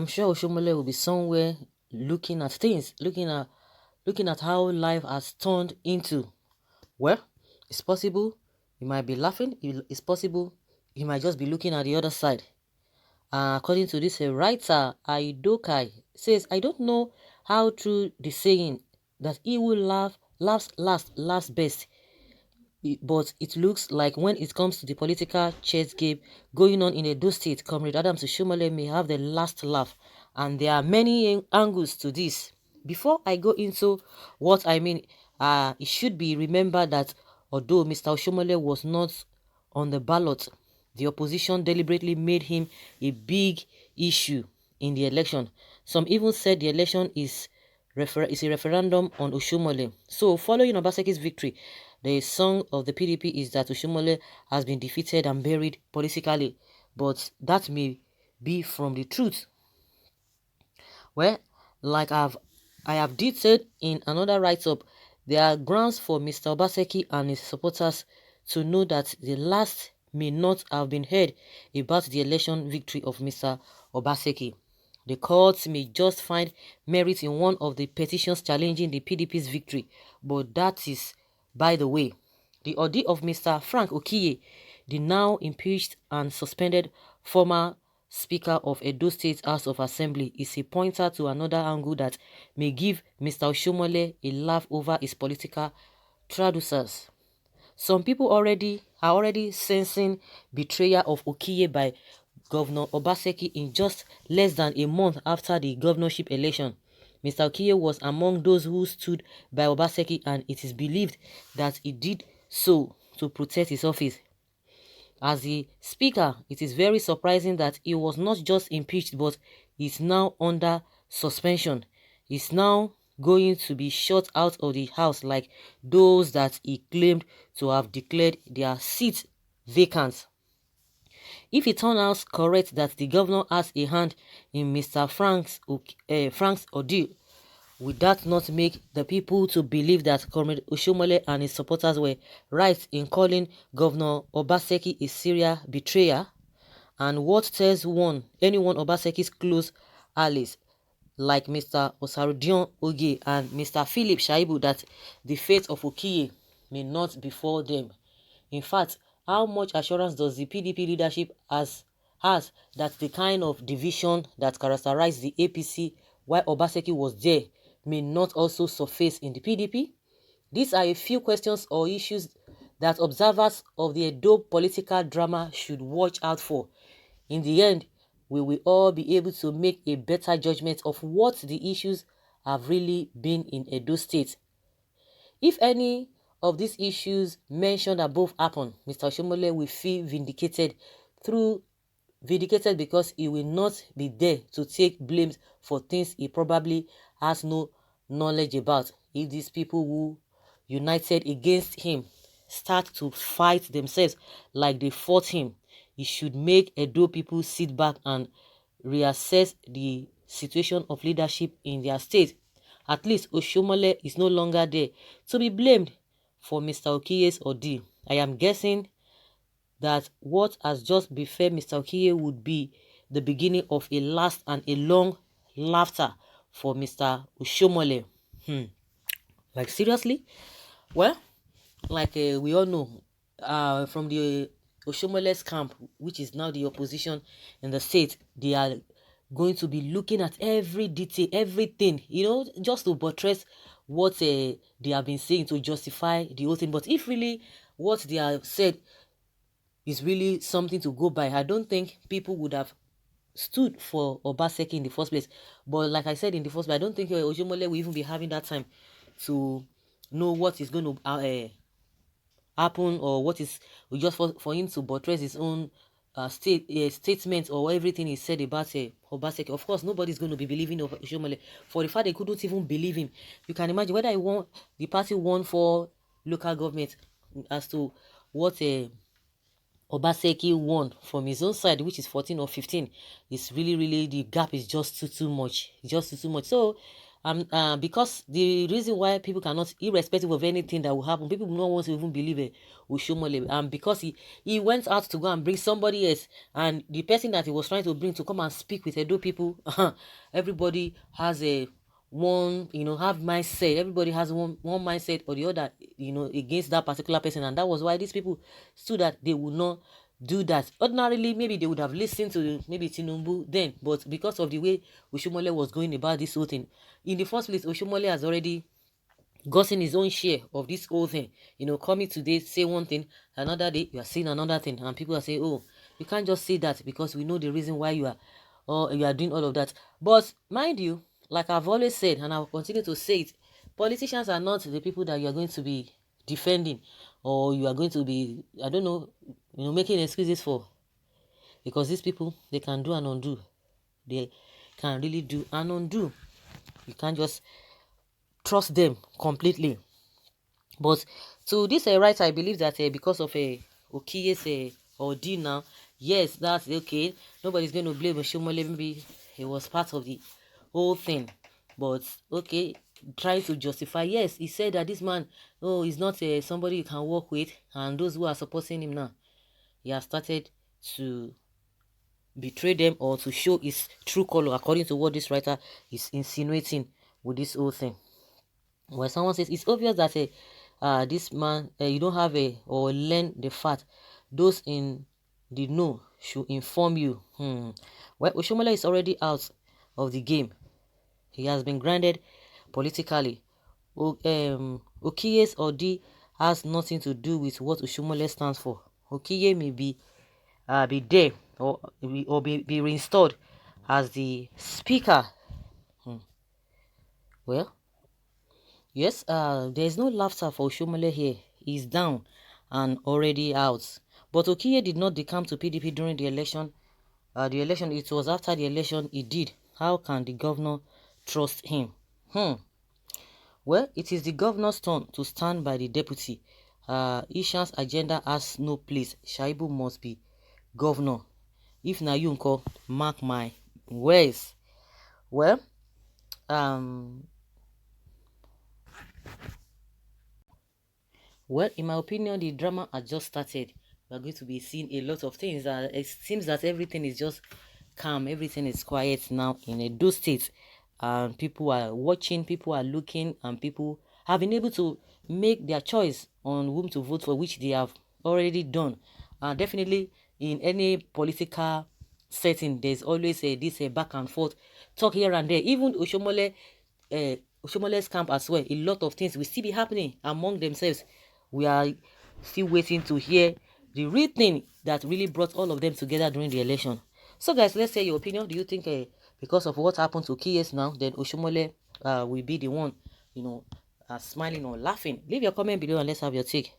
I'm sure Oshomole will be somewhere looking at things, looking at how life has turned into. Well, it's possible he might be laughing. It's possible he might just be looking at the other side. According to this writer, Aidokai says, I don't know how true the saying that he will laughs best. But it looks like when it comes to the political chess game going on in Edo State, Comrade Adams Oshomole may have the last laugh, and there are many angles to this. Before I go into what I mean, it should be remembered that although Mr. Oshomole was not on the ballot, the opposition deliberately made him a big issue in the election. Some even said the election is a referendum on Oshomole. So, following Obaseki's victory, the song of the PDP is that Oshomole has been defeated and buried politically, but that may be from the truth. Well, like I have detailed in another write-up, there are grounds for Mr. Obaseki and his supporters to know that the last may not have been heard about the election victory of Mr. Obaseki. The courts may just find merit in one of the petitions challenging the PDP's victory, but that is by the way. The ordeal of Mr. Frank Okiye, the now impeached and suspended former Speaker of Edo State House of Assembly, is a pointer to another angle that may give Mr. Oshomole a laugh over his political traducers. Some people are already sensing betrayal of Okiye by Governor Obaseki in just less than a month after the governorship election. Mr. Okiye was among those who stood by Obaseki, and it is believed that he did so to protect his office. As the speaker, it is very surprising that he was not just impeached but is now under suspension. He's now going to be shut out of the house like those that he claimed to have declared their seats vacant. If it turns out correct that the governor has a hand in Mr. Frank's ordeal, would that not make the people to believe that Comrade Oshomole and his supporters were right in calling Governor Obaseki a serial betrayer? And what tells anyone Obaseki's close allies like Mr. Osarudion Oge and Mr. Philip Shaibu that the fate of Okiye may not befall them? In fact, how much assurance does the PDP leadership has that the kind of division that characterized the APC while Obaseki was there may not also surface in the PDP? These are a few questions or issues that observers of the Edo political drama should watch out for. In the end, we will all be able to make a better judgment of what the issues have really been in Edo State. If any of these issues mentioned above happen, Mr. Oshomole will feel vindicated because he will not be there to take blames for things he probably has no knowledge about. If these people who united against him start to fight themselves like they fought him, he should make Edo people sit back and reassess the situation of leadership in their state. At least Oshomole is no longer there to be blamed for Mr. Okiye's ordeal. I am guessing that what has just befell Mr. Okiye would be the beginning of a last and a long laughter for Mr. Oshomole. Like seriously? Well, like we all know, from the Oshomole's camp, which is now the opposition in the state, they are going to be looking at every detail, everything, just to buttress what they have been saying to justify the whole thing. But if really what they have said is really something to go by, I don't think people would have stood for Obaseki in the first place. But like I said in the first place, I don't think Oshomole will even be having that time to know what is going to happen, or what is just for him to buttress his own statement or everything he said about Obaseki. Of course, nobody's going to be believing of Oshomole for the fact they couldn't even believe him. You can imagine whether the party won for local government as to what Obaseki won from his own side, which is 14 or 15. It's really, really, the gap is just too much. Just too much. So Because the reason why people cannot, irrespective of anything that will happen, people will not want to even believe it Oshiomole, because he went out to go and bring somebody else, and the person that he was trying to bring to come and speak with Edo people, everybody has a one, have mindset. Everybody has one mindset or the other, against that particular person, and that was why these people stood that they would not do that. Ordinarily, maybe they would have listened to maybe Tinubu then, but because of the way Oshiomole was going about this whole thing, in the first place, Oshiomole has already gotten his own share of this whole thing. Coming today, say one thing, another day you are saying another thing, and people are saying, "Oh, you can't just say that because we know the reason why you are, or you are doing all of that." But mind you, like I've always said, and I will continue to say it, politicians are not the people that you are going to be defending, or you are going to be, I don't know, making excuses for, because these people, they can do and undo. They can really do and undo. You can't just trust them completely. But to this writer, I believe that because of Okiye's ordeal now, yes, that's okay. Nobody's going to blame Oshiomole. Maybe he was part of the whole thing. But okay, trying to justify, yes, he said that this man, oh, he's not somebody you can work with, and those who are supporting him now, he has started to betray them or to show his true color, according to what this writer is insinuating with this whole thing. When someone says it's obvious that this man, you don't have a or learn the fact, those in the know should inform you. Well, Oshiomole is already out of the game. He has been grounded politically. Okiye's Odi has nothing to do with what Oshiomole stands for. Okiye may be there or be reinstalled as the speaker. Well, yes, there is no laughter for Oshiomole here. He's down and already out. But Okiye did not decamp to PDP during the election. It was after the election he did. How can the governor trust him? Well, it is the governor's turn to stand by the deputy. Ishan's agenda has no place. Shaibu must be governor. If na you nko, mark my words. Well, um, Well, in my opinion, the drama has just started. We are going to be seeing a lot of things. It seems that everything is just calm. Everything is quiet now in Edo State. And people are watching, people are looking, and people have been able to make their choice on whom to vote for, which they have already done. Definitely, in any political setting, there's always this back and forth talk here and there. Even Oshomole's camp as well, a lot of things will still be happening among themselves. We are still waiting to hear the real thing that really brought all of them together during the election. So guys, let's say your opinion. Do you think because of what happened to KS now, then Oshiomole will be the one, smiling or laughing? Leave your comment below and let's have your take.